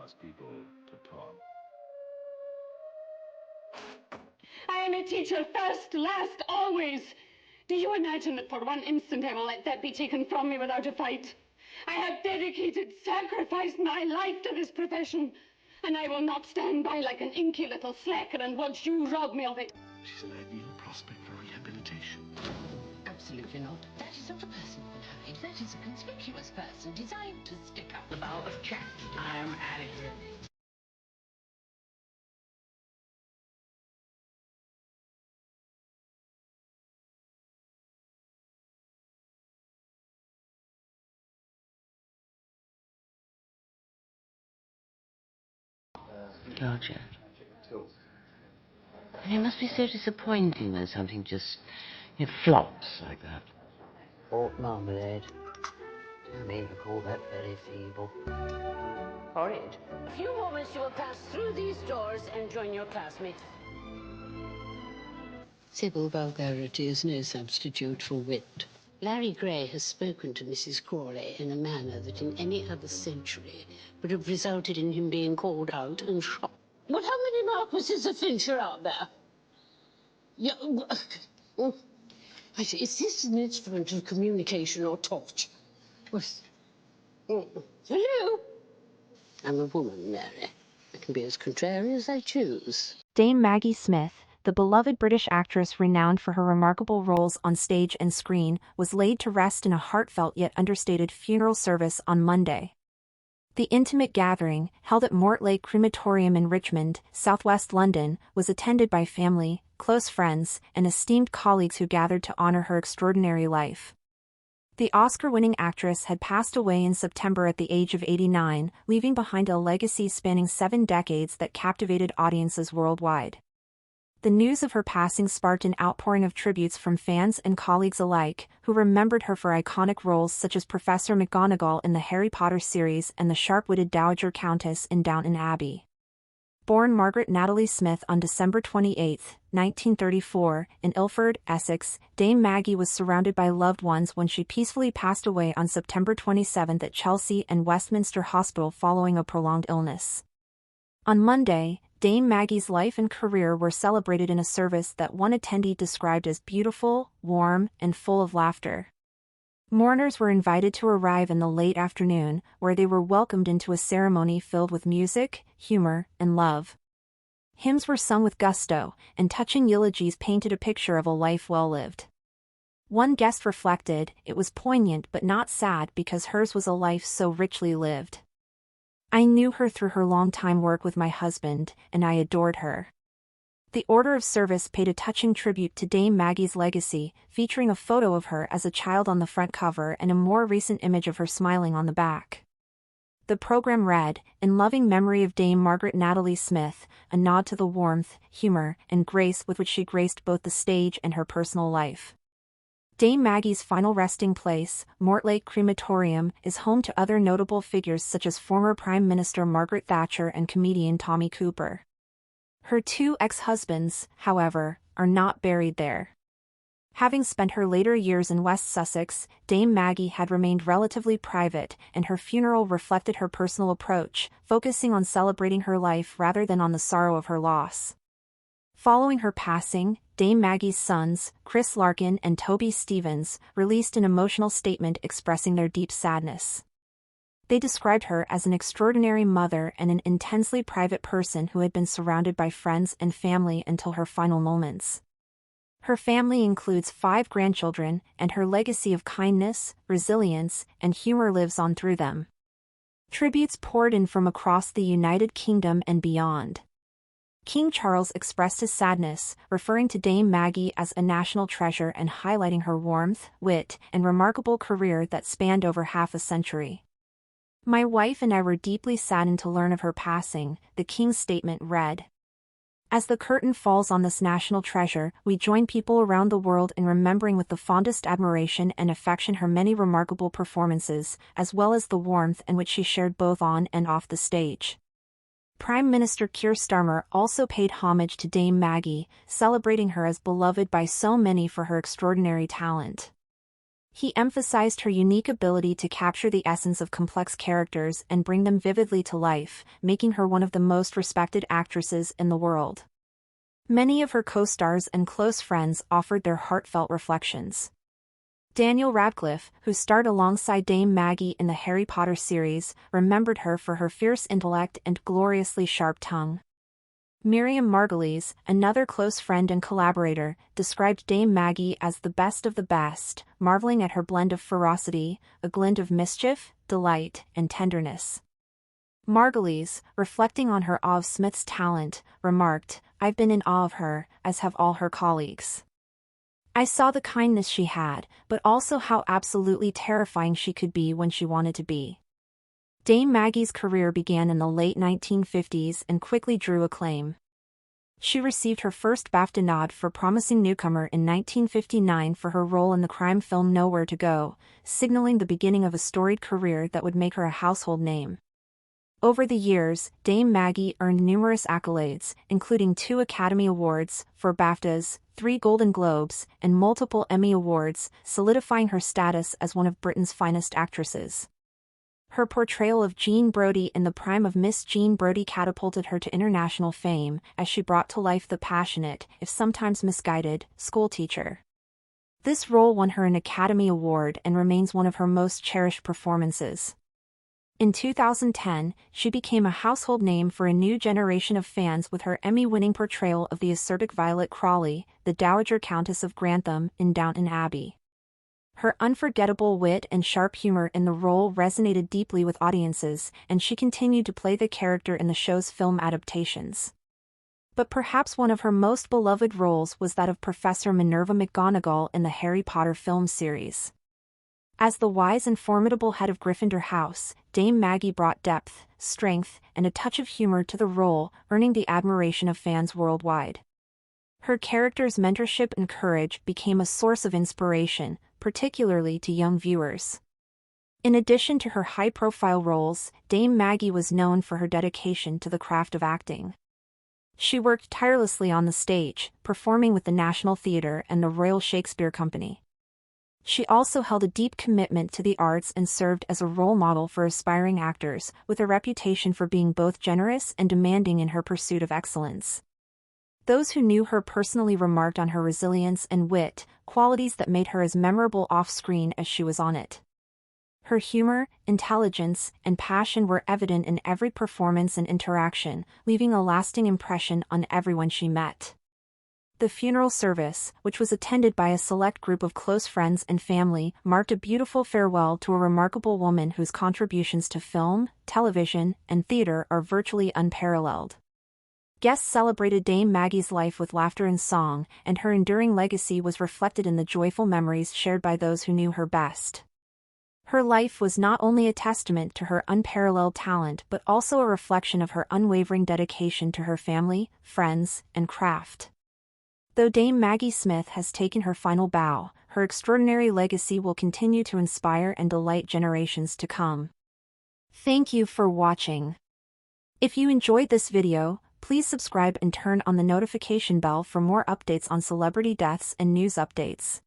ask people to talk. I am a teacher first, last, always. Do you imagine that for one instant I will let that be taken from me without a fight? I have dedicated, sacrificed my life to this profession, and I will not stand by like an inky little slacker and watch you rob me of it. She's an ideal prospect for rehabilitation. Absolutely not. That is not a person you can hide. That is a conspicuous person designed to stick up the bow of chastity. I am out of here. Gotcha. And it must be so disappointing when something just, flops like that. Port marmalade. Don't even call that very feeble. Horrid. In a few moments you will pass through these doors and join your classmates. Civil vulgarity is no substitute for wit. Larry Gray has spoken to Mrs. Crawley in a manner that in any other century would have resulted in him being called out and shot. But how many Marquises of Fincher are there? Yeah, is this an instrument of communication or torture? Hello? I'm a woman, Mary. I can be as contrary as I choose. Dame Maggie Smith, the beloved British actress renowned for her remarkable roles on stage and screen, was laid to rest in a heartfelt yet understated funeral service on Monday. The intimate gathering, held at Mortlake Crematorium in Richmond, southwest London, was attended by family, close friends, and esteemed colleagues who gathered to honor her extraordinary life. The Oscar-winning actress had passed away in September at the age of 89, leaving behind a legacy spanning 7 decades that captivated audiences worldwide. The news of her passing sparked an outpouring of tributes from fans and colleagues alike, who remembered her for iconic roles such as Professor McGonagall in the Harry Potter series and the sharp-witted Dowager Countess in Downton Abbey. Born Margaret Natalie Smith on December 28, 1934, in Ilford, Essex, Dame Maggie was surrounded by loved ones when she peacefully passed away on September 27 at Chelsea and Westminster Hospital following a prolonged illness. On Monday, Dame Maggie's life and career were celebrated in a service that one attendee described as beautiful, warm, and full of laughter. Mourners were invited to arrive in the late afternoon, where they were welcomed into a ceremony filled with music, humor, and love. Hymns were sung with gusto, and touching eulogies painted a picture of a life well lived. One guest reflected, "It was poignant but not sad because hers was a life so richly lived. I knew her through her long-time work with my husband, and I adored her." The Order of Service paid a touching tribute to Dame Maggie's legacy, featuring a photo of her as a child on the front cover and a more recent image of her smiling on the back. The program read, "In loving memory of Dame Margaret Natalie Smith, a nod to the warmth, humor, and grace with which she graced both the stage and her personal life." Dame Maggie's final resting place, Mortlake Crematorium, is home to other notable figures such as former Prime Minister Margaret Thatcher and comedian Tommy Cooper. Her 2 ex-husbands, however, are not buried there. Having spent her later years in West Sussex, Dame Maggie had remained relatively private, and her funeral reflected her personal approach, focusing on celebrating her life rather than on the sorrow of her loss. Following her passing, Dame Maggie's sons, Chris Larkin and Toby Stevens, released an emotional statement expressing their deep sadness. They described her as an extraordinary mother and an intensely private person who had been surrounded by friends and family until her final moments. Her family includes 5 grandchildren, and her legacy of kindness, resilience, and humor lives on through them. Tributes poured in from across the United Kingdom and beyond. King Charles expressed his sadness, referring to Dame Maggie as a national treasure and highlighting her warmth, wit, and remarkable career that spanned over half a century. "My wife and I were deeply saddened to learn of her passing," the King's statement read. "As the curtain falls on this national treasure, we join people around the world in remembering with the fondest admiration and affection her many remarkable performances, as well as the warmth in which she shared both on and off the stage." Prime Minister Keir Starmer also paid homage to Dame Maggie, celebrating her as beloved by so many for her extraordinary talent. He emphasized her unique ability to capture the essence of complex characters and bring them vividly to life, making her one of the most respected actresses in the world. Many of her co-stars and close friends offered their heartfelt reflections. Daniel Radcliffe, who starred alongside Dame Maggie in the Harry Potter series, remembered her for her fierce intellect and gloriously sharp tongue. Miriam Margolyes, another close friend and collaborator, described Dame Maggie as the best of the best, marveling at her blend of ferocity, a glint of mischief, delight, and tenderness. Margolyes, reflecting on her awe of Smith's talent, remarked, "I've been in awe of her, as have all her colleagues. I saw the kindness she had, but also how absolutely terrifying she could be when she wanted to be." Dame Maggie's career began in the late 1950s and quickly drew acclaim. She received her first BAFTA nod for Promising Newcomer in 1959 for her role in the crime film Nowhere to Go, signaling the beginning of a storied career that would make her a household name. Over the years, Dame Maggie earned numerous accolades, including 2 Academy Awards, 4 BAFTAs, 3 Golden Globes, and multiple Emmy Awards, solidifying her status as one of Britain's finest actresses. Her portrayal of Jean Brodie in the prime of Miss Jean Brodie catapulted her to international fame, as she brought to life the passionate, if sometimes misguided, schoolteacher. This role won her an Academy Award and remains one of her most cherished performances. In 2010, she became a household name for a new generation of fans with her Emmy-winning portrayal of the acerbic Violet Crawley, the Dowager Countess of Grantham, in Downton Abbey. Her unforgettable wit and sharp humor in the role resonated deeply with audiences, and she continued to play the character in the show's film adaptations. But perhaps one of her most beloved roles was that of Professor Minerva McGonagall in the Harry Potter film series. As the wise and formidable head of Gryffindor House, Dame Maggie brought depth, strength, and a touch of humor to the role, earning the admiration of fans worldwide. Her character's mentorship and courage became a source of inspiration, particularly to young viewers. In addition to her high-profile roles, Dame Maggie was known for her dedication to the craft of acting. She worked tirelessly on the stage, performing with the National Theatre and the Royal Shakespeare Company. She also held a deep commitment to the arts and served as a role model for aspiring actors, with a reputation for being both generous and demanding in her pursuit of excellence. Those who knew her personally remarked on her resilience and wit, qualities that made her as memorable off-screen as she was on it. Her humor, intelligence, and passion were evident in every performance and interaction, leaving a lasting impression on everyone she met. The funeral service, which was attended by a select group of close friends and family, marked a beautiful farewell to a remarkable woman whose contributions to film, television, and theater are virtually unparalleled. Guests celebrated Dame Maggie's life with laughter and song, and her enduring legacy was reflected in the joyful memories shared by those who knew her best. Her life was not only a testament to her unparalleled talent but also a reflection of her unwavering dedication to her family, friends, and craft. Though Dame Maggie Smith has taken her final bow, her extraordinary legacy will continue to inspire and delight generations to come. Thank you for watching. If you enjoyed this video, please subscribe and turn on the notification bell for more updates on celebrity deaths and news updates.